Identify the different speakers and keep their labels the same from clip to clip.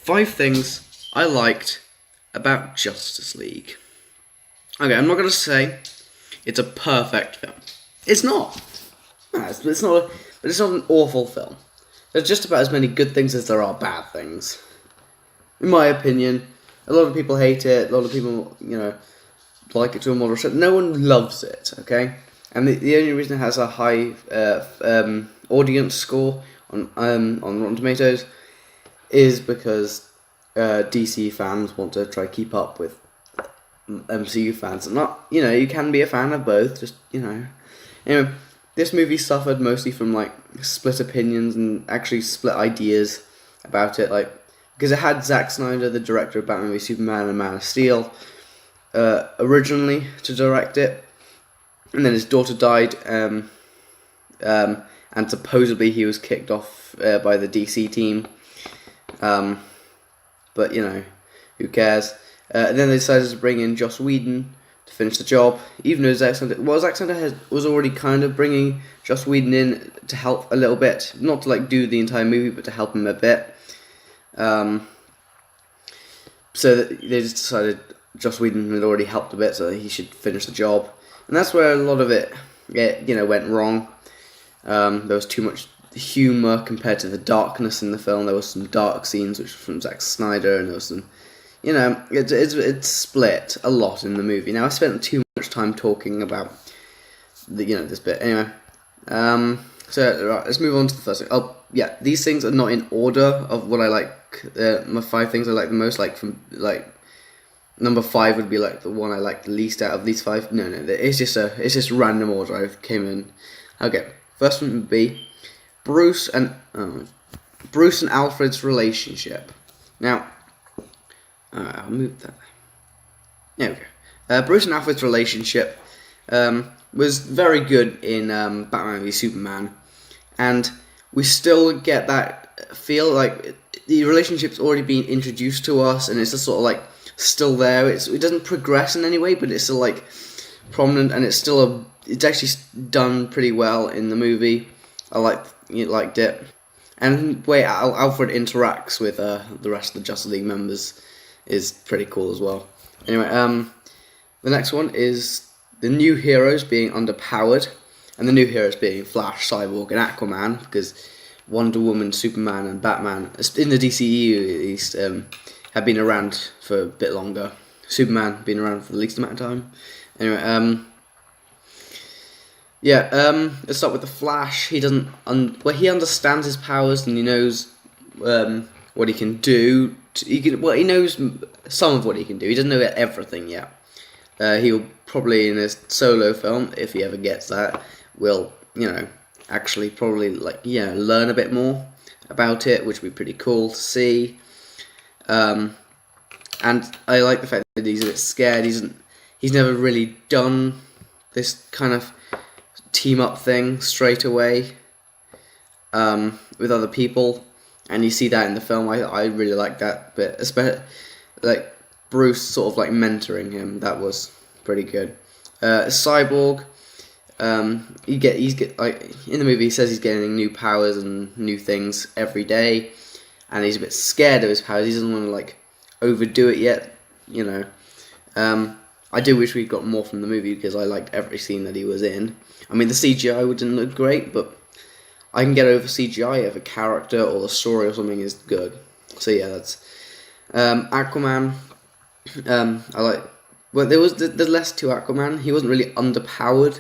Speaker 1: 5 things I liked about Justice League. Okay, I'm not going to say it's a perfect film. It's not. No, it's not. But it's not an awful film. There's just about as many good things as there are bad things. In my opinion, a lot of people hate it. A lot of people, like it to a moderate extent. No one loves it. Okay, and the only reason it has a high audience score on Rotten Tomatoes is because DC fans want to try to keep up with MCU fans. And not, you can be a fan of both. Just anyway. This movie suffered mostly from split opinions and actually split ideas about it, because it had Zack Snyder, the director of Batman v Superman and Man of Steel, originally to direct it, and then his daughter died, and supposedly he was kicked off by the DC team, but who cares? And then they decided to bring in Joss Whedon to finish the job, even though Zack Snyder was already kind of bringing Joss Whedon in to help a little bit, not to do the entire movie, but to help him a bit. So that they just decided Joss Whedon had already helped a bit, so he should finish the job, and that's where a lot of it went wrong. There was too much humor compared to the darkness in the film. There was some dark scenes which were from Zack Snyder, and there was some. It's split a lot in the movie. Now, I spent too much time talking about this bit. Anyway, so right, let's move on to the first thing. Oh, yeah, these things are not in order of what I like. My 5 things I like the most. Number 5 would be the one I like the least out of these 5. No, it's just random order. I came in. Okay, first one would be Bruce and Alfred's relationship. Now. I'll move that. There we go. Bruce and Alfred's relationship was very good in Batman v Superman, and we still get that feel the relationship's already been introduced to us, and it's just sort of still there. It doesn't progress in any way, but it's still prominent, and it's actually done pretty well in the movie. I liked it, and the way Alfred interacts with the rest of the Justice League members is pretty cool as well. Anyway, the next one is the new heroes being underpowered, and the new heroes being Flash, Cyborg, and Aquaman, because Wonder Woman, Superman, and Batman, in the DCEU at least, have been around for a bit longer. Superman been around for the least amount of time. Anyway, let's start with the Flash. He doesn't, he understands his powers and he knows what he can do. He knows some of what he can do. He doesn't know everything yet. He'll probably, in his solo film, if he ever gets that, will, actually probably, learn a bit more about it, which would be pretty cool to see. And I like the fact that he's a bit scared. He's never really done this kind of team-up thing straight away with other people. And you see that in the film. I really like that bit, especially Bruce sort of mentoring him. That was pretty good. Cyborg, he's in the movie he says he's getting new powers and new things every day, and he's a bit scared of his powers. He doesn't want to overdo it yet. I do wish we got more from the movie because I liked every scene that he was in. I mean, the CGI didn't look great, but I can get over CGI if a character or the story or something is good. So yeah, that's Aquaman. I like. Well, there's less to Aquaman. He wasn't really underpowered.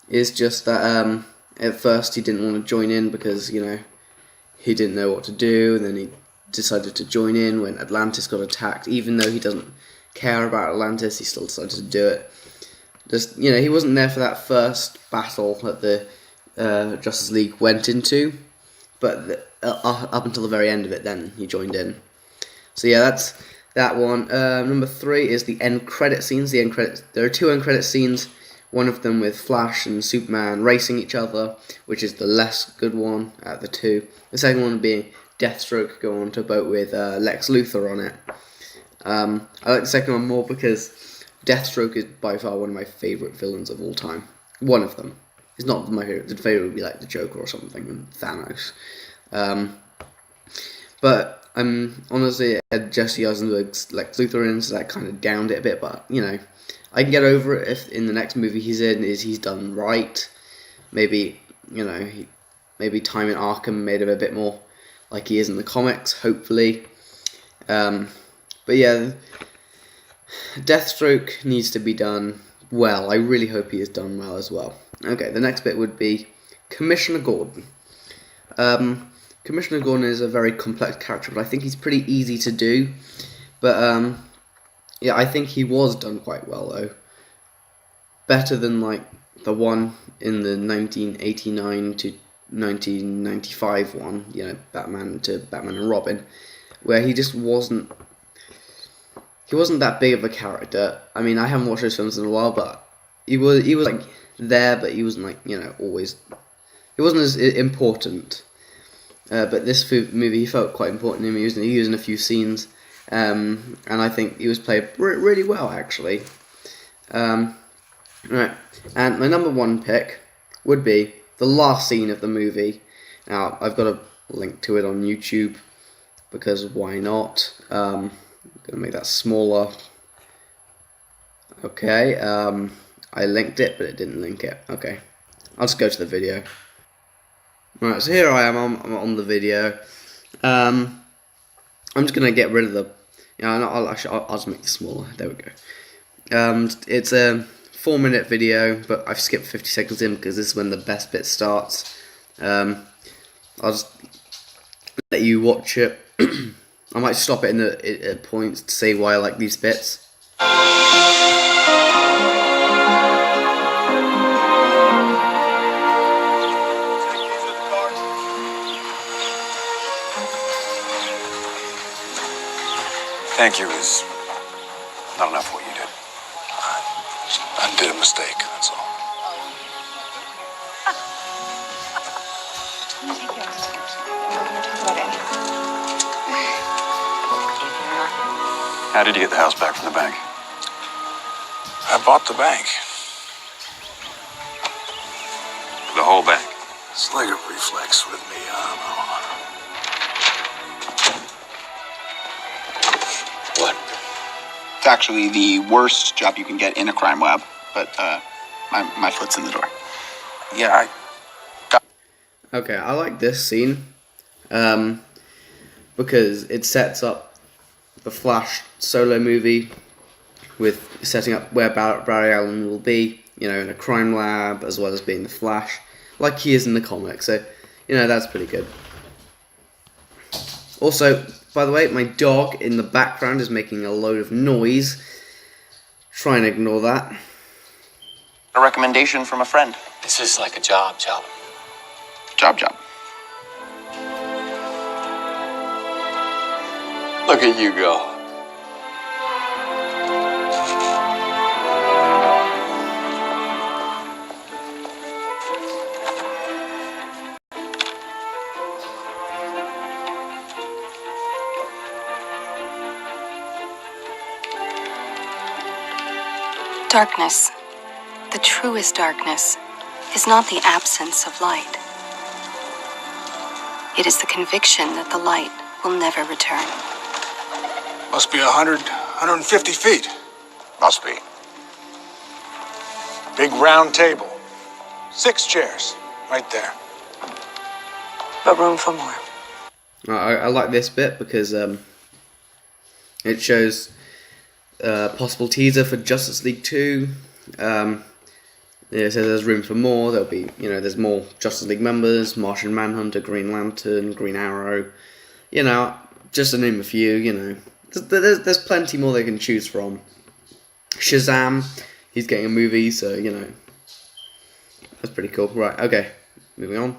Speaker 1: It's just that at first he didn't want to join in because he didn't know what to do, and then he decided to join in when Atlantis got attacked. Even though he doesn't care about Atlantis, he still decided to do it. Just he wasn't there for that first battle that the Justice League went into, but up until the very end of it, then he joined in. So yeah, that's that one. Number 3 is the end credit scenes. There are 2 end credit scenes. One of them with Flash and Superman racing each other, which is the less good one out of the 2. The second one being Deathstroke going onto a boat with Lex Luthor on it. I like the second one more because Deathstroke is by far one of my favourite villains of all time. One of them. It's not my favourite. The favourite would be the Joker or something, and Thanos. But Honestly, Jesse Eisenberg's Lex Luthor in, so that kind of downed it a bit, but, you know, I can get over it if in the next movie he's done right. Maybe, you know, maybe time in Arkham made him a bit more like he is in the comics, hopefully. But yeah, Deathstroke needs to be done well. I really hope he is done well as well. Okay, the next bit would be Commissioner Gordon. Commissioner Gordon is a very complex character, but I think he's pretty easy to do. But yeah, I think he was done quite well though. Better than like the one in the 1989 to 1995 one, you know, Batman and Robin, where he just wasn't. He wasn't that big of a character. I mean, I haven't watched those films in a while, but he was like there, but he wasn't like, you know, always. He wasn't as important. But this movie, he felt quite important to me. He was in a few scenes, and I think he was played really well, actually. Right, and my number one pick would be the last scene of the movie. Now, I've got a link to it on YouTube, because why not? I'm going to make that smaller. Okay, I linked it, but it didn't link it. Okay, I'll just go to the video. Right, so here I am, I'm on the video. I'm just going to get rid of the... Yeah, no, I'll just make it smaller. There we go. It's a 4-minute video, but I've skipped 50 seconds in because this is when the best bit starts. I'll just let you watch it. I might stop it at points to say why I like these bits.
Speaker 2: Thank you is not enough what you did. I did a mistake, that's all. How did you get the house back from the bank?
Speaker 3: I bought the bank.
Speaker 2: The whole bank?
Speaker 3: It's like a reflex with me, I don't know. What?
Speaker 4: It's actually the worst job you can get in a crime lab, but my foot's in the door. Yeah,
Speaker 1: Okay, I like this scene because it sets up the Flash solo movie with setting up where Barry Allen will be, you know, in a crime lab as well as being the Flash, like he is in the comics. So, you know, that's pretty good. Also, by the way, my dog in the background is making a load of noise. Try and ignore that.
Speaker 4: a recommendation from a friend.
Speaker 5: This is like a job.
Speaker 4: Job.
Speaker 5: Look at you go.
Speaker 6: Darkness, the truest darkness, is not the absence of light. It is the conviction that the light will never return.
Speaker 3: Must be 150 feet.
Speaker 4: Must be.
Speaker 3: Big round table. 6 chairs. Right there.
Speaker 6: But room for more.
Speaker 1: I like this bit because it shows a possible teaser for Justice League 2. It says there's room for more. There'll be, there's more Justice League members: Martian Manhunter, Green Lantern, Green Arrow. Just to name a few. There's plenty more they can choose from. Shazam, he's getting a movie, so that's pretty cool. Right, okay, moving on.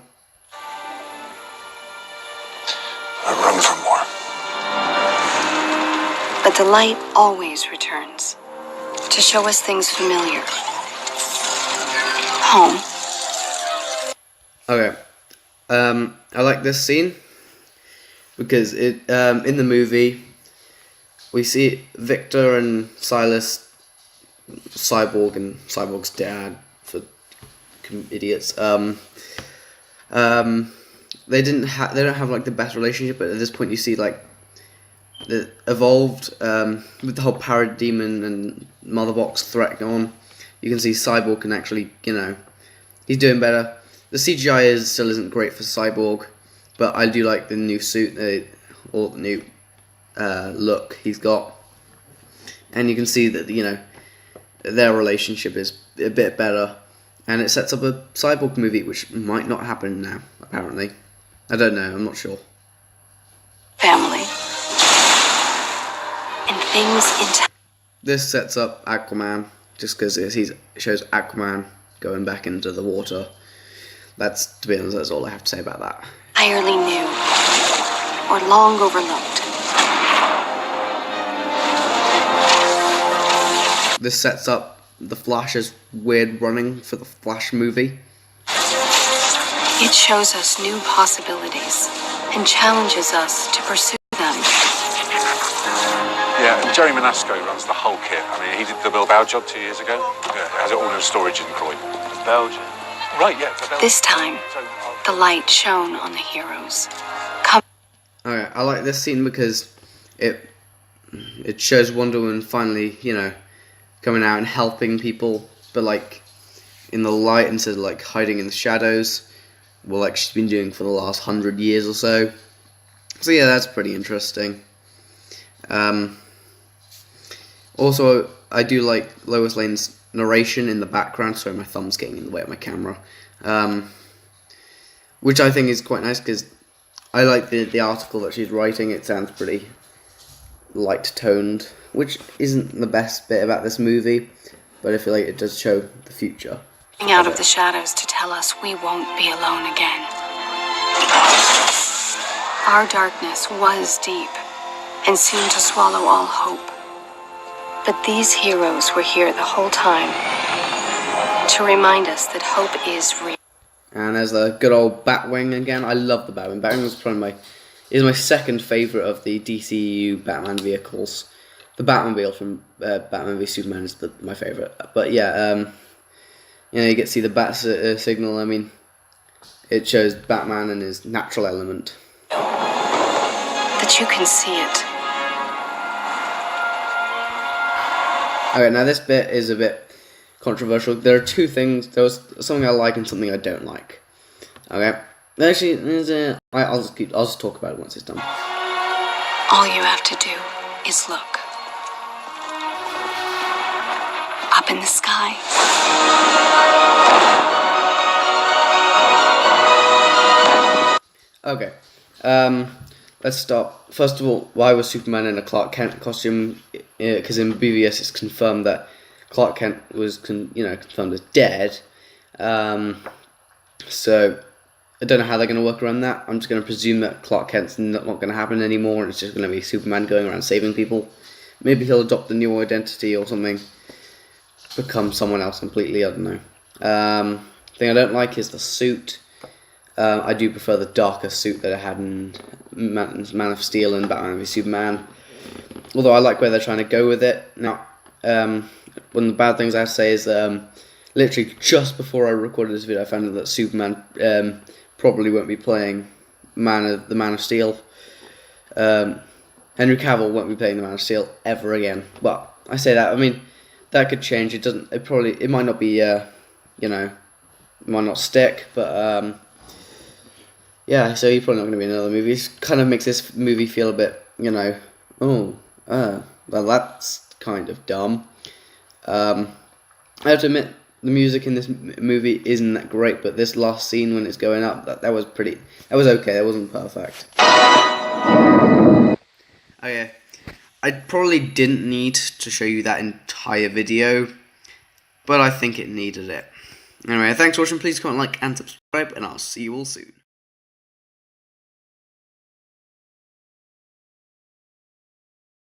Speaker 3: Room for more.
Speaker 6: But the light always returns to show us things familiar. Home.
Speaker 1: Okay, I like this scene because it in the movie we see Victor and Silas, Cyborg and Cyborg's dad, for idiots. They don't have like the best relationship, but at this point you see like that evolved with the whole Parademon and Mother Box threat going on. You can see Cyborg can actually, he's doing better. The CGI still isn't great for Cyborg, but I do like the new suit, or the new look he's got. And you can see that, their relationship is a bit better. And it sets up a Cyborg movie, which might not happen now, apparently. I don't know, I'm not sure.
Speaker 6: Family. And things into...
Speaker 1: This sets up Aquaman, just because it shows Aquaman going back into the water. To be honest, that's all I have to say about that.
Speaker 6: Entirely new. Or long overlooked.
Speaker 1: This sets up the Flash's weird running for the Flash movie.
Speaker 6: It shows us new possibilities and challenges us to pursue them.
Speaker 3: Yeah, and Jerry Manasco runs the whole kit. I mean, he did the Bilbao job 2 years ago. Yeah, has it all in storage in Croydon. Belgium. Right, yeah.
Speaker 6: This time, the light shone on the heroes.
Speaker 1: Okay, I like this scene because it shows Wonder Woman finally, coming out and helping people, but like in the light instead of like hiding in the shadows. Well, like she's been doing for the last 100 years or so. So yeah, that's pretty interesting. Also, I do like Lois Lane's narration in the background. Sorry, my thumb's getting in the way of my camera. Which I think is quite nice because I like the article that she's writing. It sounds pretty light-toned, which isn't the best bit about this movie, but I feel like it does show the future.
Speaker 6: Out of the shadows to tell us we won't be alone again. Our darkness was deep and soon to swallow all hope. But these heroes were here the whole time to remind us that hope is real.
Speaker 1: And there's the good old Batwing again. I love the Batwing. Batwing was probably my second favourite of the DCEU Batman vehicles. The Batmobile from Batman v Superman is my favourite. But yeah, you get to see the bat signal. I mean, it shows Batman and his natural element.
Speaker 6: That you can see it.
Speaker 1: Okay, now this bit is a bit controversial. There are two things. There was something I like and something I don't like. Okay, actually, I'll just talk about it once it's done.
Speaker 6: All you have to do is look. Up in the sky.
Speaker 1: Okay, let's start. First of all, why was Superman in a Clark Kent costume? Because in BVS it's confirmed that Clark Kent was confirmed as dead. So I don't know how they're going to work around that. I'm just going to presume that Clark Kent's not going to happen anymore, and it's just going to be Superman going around saving people. Maybe he'll adopt a new identity or something, become someone else completely. I don't know. Thing I don't like is the suit. I do prefer the darker suit that I had in Man of Steel and Batman v Superman. Although I like where they're trying to go with it. Now, one of the bad things I have to say is literally just before I recorded this video, I found out that Superman probably won't be playing the Man of Steel. Henry Cavill won't be playing the Man of Steel ever again. But I say that, I mean, that could change. It might not be, it might not stick, but yeah, so he's probably not going to be in another movie. It kind of makes this movie feel a bit, well, that's kind of dumb. I have to admit, the music in this movie isn't that great, but this last scene when it's going up, that was okay. That wasn't perfect. Okay, I probably didn't need to show you that entire video, but I think it needed it. Anyway, thanks for watching. Please comment, like, and subscribe, and I'll see you all soon.